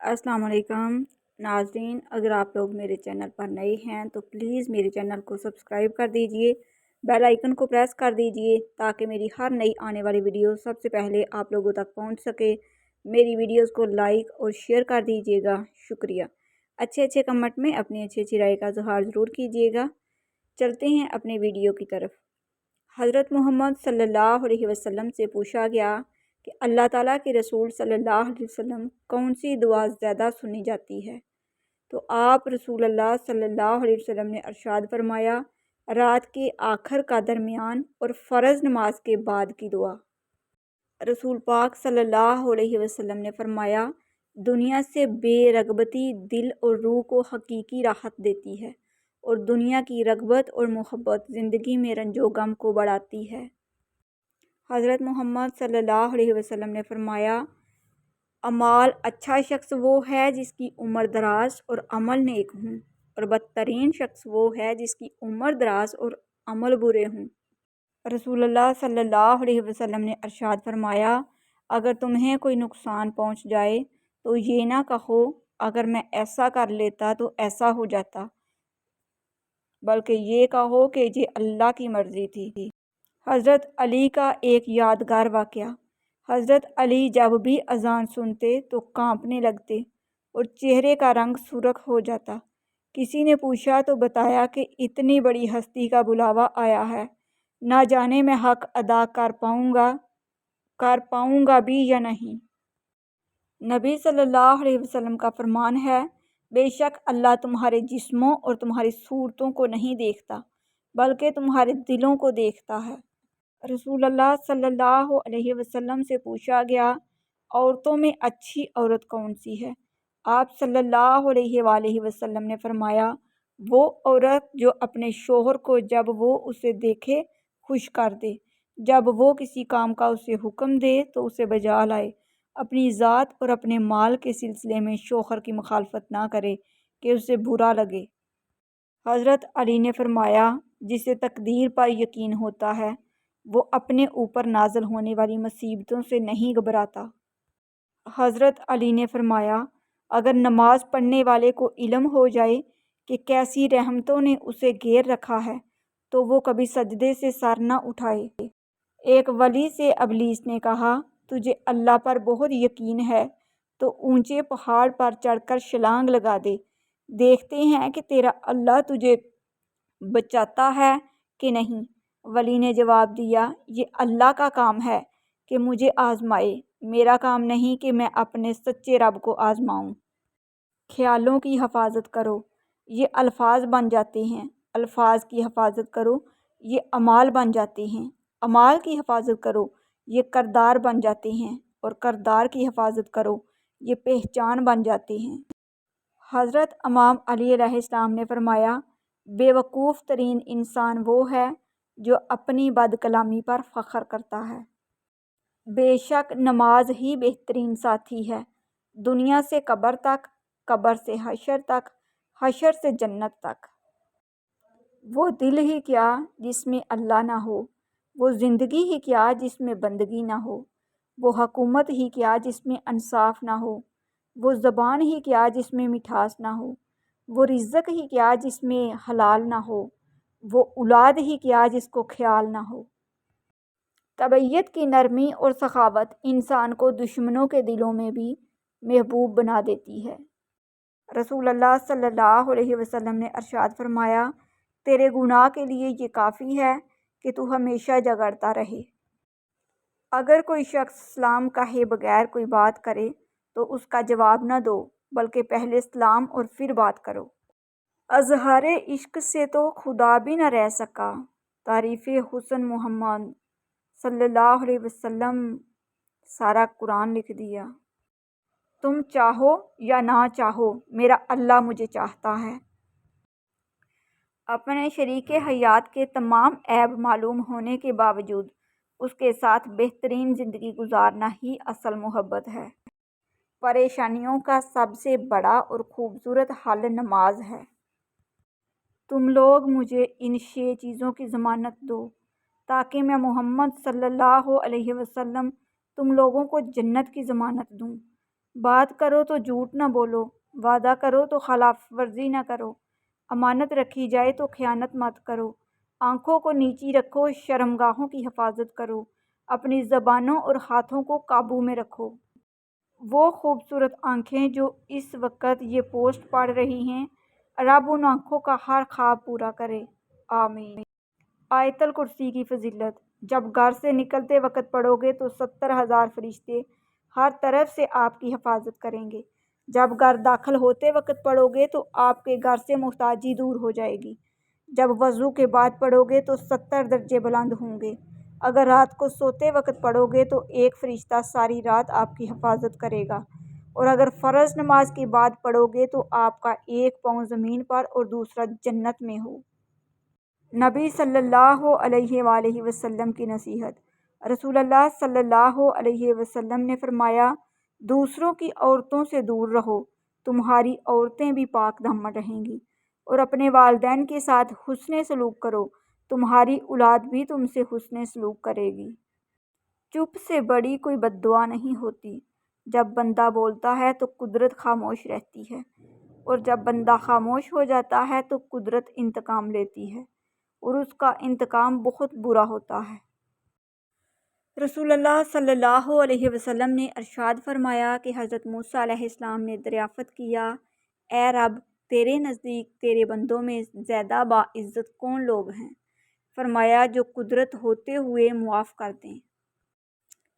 अस्सलाम वालेकुम नाज़रीन, अगर आप लोग मेरे चैनल पर नए हैं तो प्लीज़ मेरे चैनल को सब्सक्राइब कर दीजिए, बेल आइकन को प्रेस कर दीजिए ताकि मेरी हर नई आने वाली वीडियो सबसे पहले आप लोगों तक पहुंच सके। मेरी वीडियोस को लाइक और शेयर कर दीजिएगा, शुक्रिया। अच्छे कमेंट में अपनी अच्छी राय का इज़हार ज़रूर कीजिएगा। चलते हैं अपने वीडियो की तरफ। हज़रत मोहम्मद सल्लल्लाहु अलैहि वसल्लम से पूछा गया कि अल्लाह ताला के रसूल सल्लल्लाहु अलैहि वसल्लम कौन सी दुआ ज़्यादा सुनी जाती है। तो आप रसूलुल्लाह सल्लल्लाहु अलैहि वसल्लम ने इरशाद फरमाया, रात के आखिर का दरमियान और फ़र्ज़ नमाज के बाद की दुआ। रसूल पाक सल्लल्लाहु अलैहि वसल्लम ने फरमाया, दुनिया से बेरगबती दिल और रूह को हकीकी राहत देती है और दुनिया की रगबत और मोहब्बत ज़िंदगी में रंजो गम को बढ़ाती है। हज़रत मोहम्मद सल्लल्लाहु अलैहि वसल्लम ने फरमाया, अमाल अच्छा शख्स वो है जिसकी उम्र दराज और अमल नेक हूँ, और बदतरीन शख्स वो है जिसकी उम्र दराज और अमल बुरे हों। रसूलुल्लाह सल्लल्लाहु अलैहि वसल्लम ने इरशाद फरमाया, अगर तुम्हें कोई नुकसान पहुँच जाए तो ये ना कहो अगर मैं ऐसा कर लेता तो ऐसा हो जाता, बल्कि ये कहो कि ये अल्लाह की मर्ज़ी थी। हज़रत अली का एक यादगार वाक़या। हज़रत अली जब भी अज़ान सुनते तो कांपने लगते और चेहरे का रंग सुर्ख हो जाता। किसी ने पूछा तो बताया कि इतनी बड़ी हस्ती का बुलावा आया है, ना जाने मैं हक़ अदा कर पाऊँगा भी या नहीं। नबी सल्लल्लाहु अलैहि वसल्लम का फरमान है, बेशक अल्लाह तुम्हारे जिस्मों और तुम्हारी सूरतों को नहीं देखता बल्कि तुम्हारे दिलों को देखता है। रसूलुल्लाह सल्लल्लाहु अलैहि वसल्लम से पूछा गया, औरतों में अच्छी औरत कौन सी है? आप सल्लल्लाहु अलैहि वसल्लम ने फरमाया, वो औरत जो अपने शोहर को जब वो उसे देखे खुश कर दे, जब वो किसी काम का उसे हुक्म दे तो उसे बजा लाए, अपनी ज़ात और अपने माल के सिलसिले में शोहर की मुखालफत ना करे कि उसे बुरा लगे। हज़रत अली ने फरमाया, जिसे तकदीर पर यकीन होता है वो अपने ऊपर नाज़िल होने वाली मुसीबतों से नहीं घबराता। हज़रत अली ने फरमाया, अगर नमाज पढ़ने वाले को इल्म हो जाए कि कैसी रहमतों ने उसे घेर रखा है तो वो कभी सजदे से सर न उठाए। एक वली से अबलीस ने कहा, तुझे अल्लाह पर बहुत यकीन है तो ऊंचे पहाड़ पर चढ़कर छलांग लगा दे, देखते हैं कि तेरा अल्लाह तुझे बचाता है कि नहीं। वली ने जवाब दिया, ये अल्लाह का काम है कि मुझे आजमाए, मेरा काम नहीं कि मैं अपने सच्चे रब को आजमाऊं। ख्यालों की हिफाजत करो, ये अल्फाज बन जाते हैं। अल्फाज की हिफाजत करो, ये अमाल बन जाते हैं। अमाल की हिफाजत करो, ये करदार बन जाते हैं, और करदार की हिफाजत करो, ये पहचान बन जाते हैं। हज़रत इमाम अली अलैहिस्सलाम ने फरमाया, बेवकूफ़ तरीन इंसान वो है जो अपनी बदकलामी पर फ़ख्र करता है। बेशक नमाज ही बेहतरीन साथी है, दुनिया से कब्र तक, कब्र से हशर तक, हशर से जन्नत तक। वो दिल ही क्या जिसमें अल्लाह ना हो, वो ज़िंदगी ही क्या जिसमें बंदगी ना हो, वो हुकूमत ही क्या जिसमें इंसाफ ना हो, वो ज़बान ही क्या जिसमें मिठास ना हो, वो रिज़्क़ ही क्या जिसमें हलाल ना हो, वो औलाद ही क्या जिसको ख्याल ना हो। तबीयत की नरमी और सखावत इंसान को दुश्मनों के दिलों में भी महबूब बना देती है। रसूलुल्लाह सल्लल्लाहु अलैहि वसल्लम ने इरशाद फरमाया, तेरे गुनाह के लिए ये काफ़ी है कि तू हमेशा झगड़ता रहे। अगर कोई शख्स सलाम कहे बगैर कोई बात करे तो उसका जवाब न दो, बल्कि पहले सलाम और फिर बात करो। अज़हारे इश्क से तो खुदा भी न रह सका, तारीफ़े हुस्न मोहम्मद सल्लल्लाहु अलैहि वसल्लम सारा कुरान लिख दिया। तुम चाहो या ना चाहो, मेरा अल्लाह मुझे चाहता है। अपने शरीके हयात के तमाम ऐब मालूम होने के बावजूद उसके साथ बेहतरीन ज़िंदगी गुजारना ही असल मोहब्बत है। परेशानियों का सबसे बड़ा और ख़ूबसूरत हल नमाज है। तुम लोग मुझे इन 6 चीज़ों की ज़मानत दो ताकि मैं मोहम्मद सल्लल्लाहु अलैहि वसल्लम तुम लोगों को जन्नत की ज़मानत दूँ। बात करो तो झूठ न बोलो, वादा करो तो खिलाफ वर्जी न करो, अमानत रखी जाए तो खयानत मत करो, आँखों को नीची रखो, शर्मगाहों की हिफाजत करो, अपनी ज़बानों और हाथों को काबू में रखो। वो खूबसूरत आँखें जो इस वक्त ये पोस्ट पढ़ रही हैं, रब उन आँखों का हर ख्वाब पूरा करे, आमीन। आयतल कुर्सी की फजीलत। जब घर से निकलते वक्त पढ़ोगे तो 70,000 फरिश्ते हर तरफ से आपकी हिफाजत करेंगे। जब घर दाखिल होते वक्त पढ़ोगे तो आपके घर से मुहताजी दूर हो जाएगी। जब वज़ू के बाद पढ़ोगे तो 70 दर्जे बुलंद होंगे। अगर रात को सोते वक्त पढ़ोगे तो एक फ़रिश्ता सारी रात आपकी हिफाजत करेगा। और अगर फ़र्ज़ नमाज के बाद पढ़ोगे तो आपका एक पाँव ज़मीन पर और दूसरा जन्नत में हो। नबी सल्लल्लाहु अलैहि वसल्लम की नसीहत। रसूलुल्लाह सल्लल्लाहु अलैहि वसल्लम ने फरमाया, दूसरों की औरतों से दूर रहो, तुम्हारी औरतें भी पाक दामन रहेंगी। और अपने वालिदैन के साथ हुस्ने सलूक करो, तुम्हारी औलाद भी तुमसे हुस्ने सलूक करेगी। चुप से बड़ी कोई बद्दुआ नहीं होती। जब बंदा बोलता है तो कुदरत खामोश रहती है, और जब बंदा खामोश हो जाता है तो कुदरत इंतकाम लेती है, और उसका इंतकाम बहुत बुरा होता है। रसूलुल्लाह सल्लल्लाहु अलैहि वसल्लम ने इरशाद फरमाया कि हज़रत मूसा अलैहिस्सलाम ने दरियाफ़त किया, ए रब, तेरे नज़दीक तेरे बंदों में ज़्यादा बाइज़्ज़त कौन लोग हैं? फरमाया, जो कुदरत होते हुए मुआफ़ कर दें।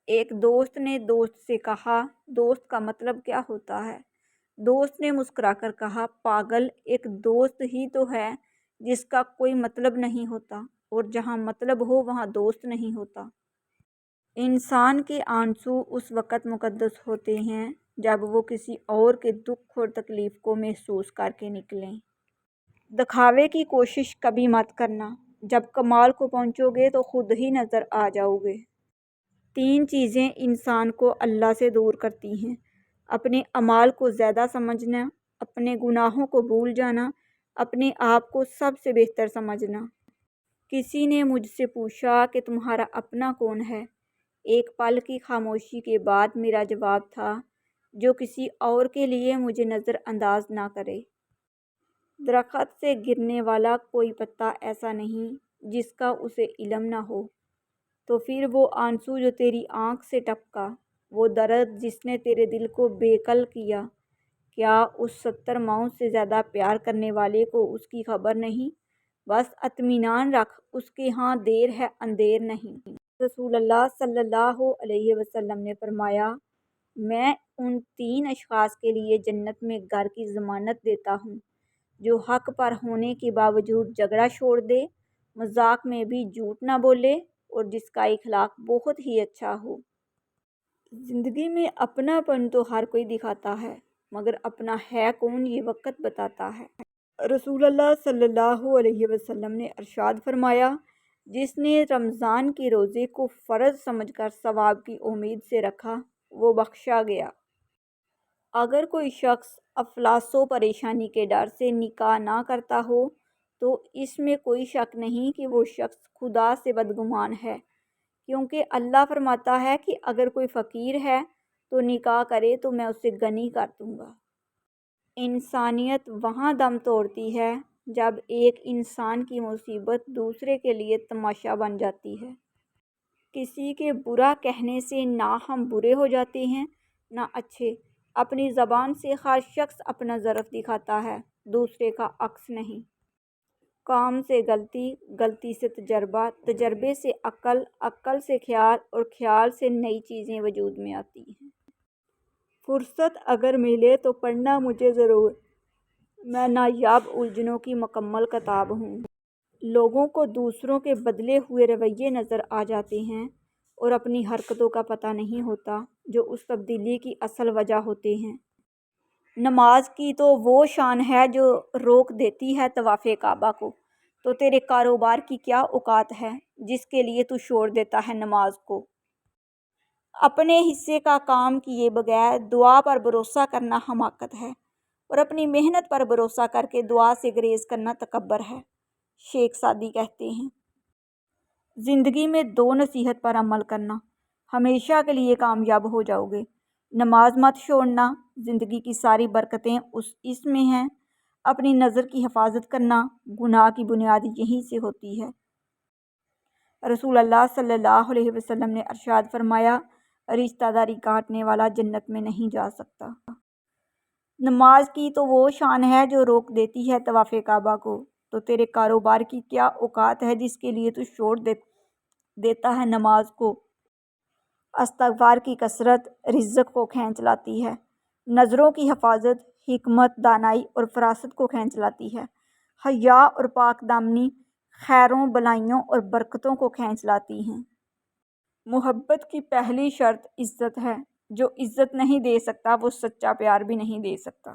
एक दोस्त ने दोस्त से कहा, दोस्त का मतलब क्या होता है? दोस्त ने मुस्कुराकर कहा, पागल, एक दोस्त ही तो है जिसका कोई मतलब नहीं होता, और जहाँ मतलब हो वहाँ दोस्त नहीं होता। इंसान के आंसू उस वक़्त मुक़द्दस होते हैं जब वो किसी और के दुख और तकलीफ़ को महसूस करके निकलें। दिखावे की कोशिश कभी मत करना, जब कमाल को पहुँचोगे तो खुद ही नज़र आ जाओगे। 3 चीज़ें इंसान को अल्लाह से दूर करती हैं: अपने अमाल को ज़्यादा समझना, अपने गुनाहों को भूल जाना, अपने आप को सबसे बेहतर समझना। किसी ने मुझसे पूछा कि तुम्हारा अपना कौन है? एक पल की खामोशी के बाद मेरा जवाब था, जो किसी और के लिए मुझे नज़रअंदाज ना करे। दरख्त से गिरने वाला कोई पत्ता ऐसा नहीं जिसका उसे इल्म ना हो। तो फिर वो आंसू जो तेरी आँख से टपका, वो दर्द जिसने तेरे दिल को बेकल किया, क्या उस 70 माओं से ज़्यादा प्यार करने वाले को उसकी खबर नहीं? बस इत्मीनान रख, उसके यहाँ देर है अंधेर नहीं। रसूलुल्लाह सल्लल्लाहु अलैहि वसल्लम ने फरमाया, मैं उन 3 अशख़ास के लिए जन्नत में घर की ज़मानत देता हूँ, जो हक़ पर होने के बावजूद झगड़ा छोड़ दे, मजाक में भी झूठ ना बोले, और जिसका इखलाक बहुत ही अच्छा हो। ज़िंदगी में अपनापन तो हर कोई दिखाता है, मगर अपना है कौन ये वक्त बताता है। रसूलुल्लाह सल्लल्लाहु अलैहि वसल्लम ने इरशाद फरमाया, जिसने रमज़ान के रोज़े को फ़र्ज़ समझकर सवाब की उम्मीद से रखा, वो बख्शा गया। अगर कोई शख्स अफलासो परेशानी के डर से निकाह ना करता हो तो इसमें कोई शक नहीं कि वो शख्स खुदा से बदगुमान है, क्योंकि अल्लाह फरमाता है कि अगर कोई फ़कीर है तो निकाह करे तो मैं उसे गनी कर दूँगा। इंसानियत वहाँ दम तोड़ती है जब एक इंसान की मुसीबत दूसरे के लिए तमाशा बन जाती है। किसी के बुरा कहने से ना हम बुरे हो जाते हैं ना अच्छे। अपनी ज़बान से हर शख्स अपना ज़र्फ़ दिखाता है, दूसरे का अक्स नहीं। काम से गलती, गलती से तजर्बा, तजर्बे से अक्ल, अक्ल से ख्याल, और ख्याल से नई चीज़ें वजूद में आती हैं। फुर्सत अगर मिले तो पढ़ना मुझे ज़रूर, मैं नायाब उलझनों की मुकम्मल किताब हूँ। लोगों को दूसरों के बदले हुए रवैये नज़र आ जाते हैं और अपनी हरकतों का पता नहीं होता जो उस तब्दीली की असल वजह होते हैं। नमाज की तो वो शान है जो रोक देती है तवाफ़े काबा को, तो तेरे कारोबार की क्या औकात है जिसके लिए तू छोड़ देता है नमाज को। अपने हिस्से का काम किए बगैर दुआ पर भरोसा करना हमाकत है, और अपनी मेहनत पर भरोसा करके दुआ से गुरेज करना तकब्बर है। शेख सादी कहते हैं, ज़िंदगी में 2 नसीहत पर अमल करना, हमेशा के लिए कामयाब हो जाओगे। نماز مت چھوڑنا، زندگی کی ساری برکتیں اس میں ہیں۔ اپنی نظر کی حفاظت کرنا، گناہ کی بنیاد یہیں سے ہوتی ہے۔ رسول اللہ صلی اللہ علیہ وسلم نے ارشاد فرمایا، رشتہ داری کاٹنے والا جنت میں نہیں جا سکتا۔ نماز کی تو وہ شان ہے جو روک دیتی ہے طواف کعبہ کو، تو تیرے کاروبار کی کیا اوقات ہے جس کے لیے تو چھوڑ دیتا ہے نماز کو۔ استغفار کی کثرت رزق کو کھینچ لاتی ہے۔ نظروں کی حفاظت حکمت، دانائی اور فراست کو کھینچ لاتی ہے۔ حیا اور پاک دامنی خیروں، بلائیوں اور برکتوں کو کھینچ لاتی ہیں۔ محبت کی پہلی شرط عزت ہے۔ جو عزت نہیں دے سکتا وہ سچا پیار بھی نہیں دے سکتا۔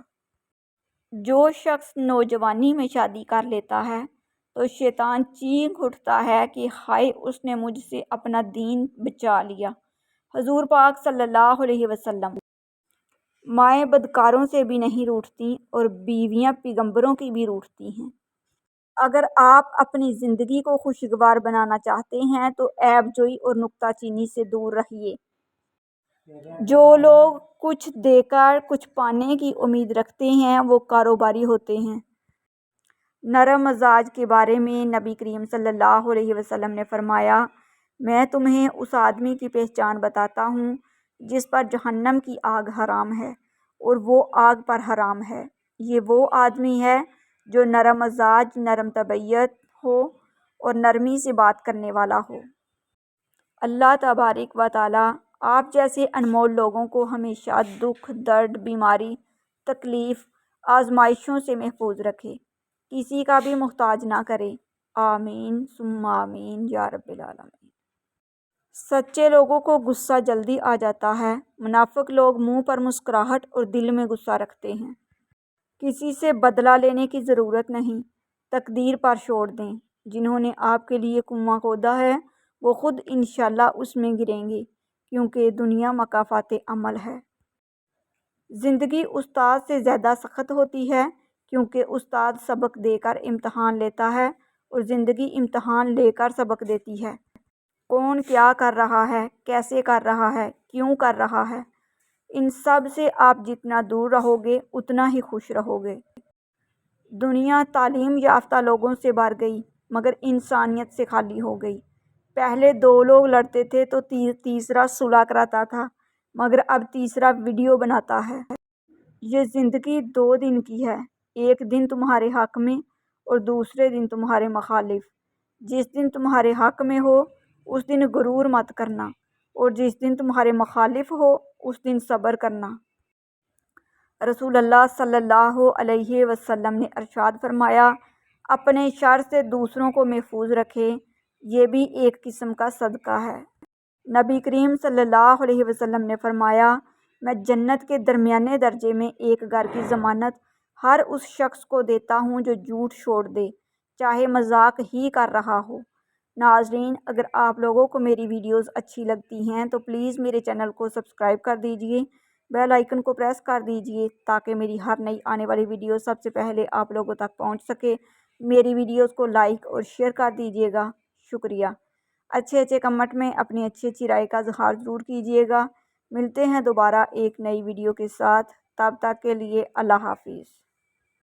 جو شخص نوجوانی میں شادی کر لیتا ہے تو شیطان چیخ اٹھتا ہے کہ ہائے، اس نے مجھ سے اپنا دین بچا لیا۔ حضور پاک صلی اللہ علیہ وسلم، مائیں بدکاروں سے بھی نہیں روٹھتی اور بیویاں پیغمبروں کی بھی روٹھتی ہیں۔ اگر آپ اپنی زندگی کو خوشگوار بنانا چاہتے ہیں تو عیب جوئی اور نکتہ چینی سے دور رہیے۔ جو لوگ کچھ دے کر کچھ پانے کی امید رکھتے ہیں وہ کاروباری ہوتے ہیں۔ نرم مزاج کے بارے میں نبی کریم صلی اللہ علیہ وسلم نے فرمایا، میں تمہیں اس آدمی کی پہچان بتاتا ہوں جس پر جہنم کی آگ حرام ہے اور وہ آگ پر حرام ہے۔ یہ وہ آدمی ہے جو نرم مزاج، نرم طبیعت ہو اور نرمی سے بات کرنے والا ہو۔ اللہ تبارک و تعالی آپ جیسے انمول لوگوں کو ہمیشہ دکھ، درد، بیماری، تکلیف، آزمائشوں سے محفوظ رکھے، کسی کا بھی محتاج نہ کرے۔ آمین ثم آمین یا رب العالمین۔ سچے لوگوں کو غصہ جلدی آ جاتا ہے، منافق لوگ منہ پر مسکراہٹ اور دل میں غصہ رکھتے ہیں۔ کسی سے بدلہ لینے کی ضرورت نہیں، تقدیر پر چھوڑ دیں۔ جنہوں نے آپ کے لیے کنواں کھودا ہے وہ خود انشاءاللہ اس میں گریں گے، کیونکہ دنیا مکافات عمل ہے۔ زندگی استاد سے زیادہ سخت ہوتی ہے، کیونکہ استاد سبق دے کر امتحان لیتا ہے اور زندگی امتحان لے کر سبق دیتی ہے۔ کون کیا کر رہا ہے، کیسے کر رہا ہے، کیوں کر رہا ہے، ان سب سے آپ جتنا دور رہو گے اتنا ہی خوش رہو گے۔ دنیا تعلیم یافتہ لوگوں سے بھر گئی مگر انسانیت سے خالی ہو گئی۔ پہلے دو لوگ لڑتے تھے تو تیسرا صلح کراتا تھا، مگر اب تیسرا ویڈیو بناتا ہے۔ یہ زندگی 2 دن کی ہے، ایک دن تمہارے حق میں اور دوسرے دن تمہارے مخالف۔ جس دن تمہارے حق میں ہو اس دن غرور مت کرنا، اور جس دن تمہارے مخالف ہو اس دن صبر کرنا۔ رسول اللہ صلی اللہ علیہ وسلم نے ارشاد فرمایا، اپنے شر سے دوسروں کو محفوظ رکھے، یہ بھی ایک قسم کا صدقہ ہے۔ نبی کریم صلی اللہ علیہ وسلم نے فرمایا، میں جنت کے درمیانے درجے میں ایک گھر کی ضمانت ہر اس شخص کو دیتا ہوں جو جھوٹ چھوڑ دے، چاہے مذاق ہی کر رہا ہو۔ ناظرین، اگر آپ لوگوں کو میری ویڈیوز اچھی لگتی ہیں تو پلیز میرے چینل کو سبسکرائب کر دیجئے، بیل آئیکن کو پریس کر دیجئے تاکہ میری ہر نئی آنے والی ویڈیو سب سے پہلے آپ لوگوں تک پہنچ سکے۔ میری ویڈیوز کو لائک اور شیئر کر دیجئے گا، شکریہ۔ اچھے کمنٹ میں اپنی اچھی رائے کا اظہار ضرور کیجئے گا۔ ملتے ہیں دوبارہ ایک نئی ویڈیو کے ساتھ، تب تک کے لیے اللہ حافظ۔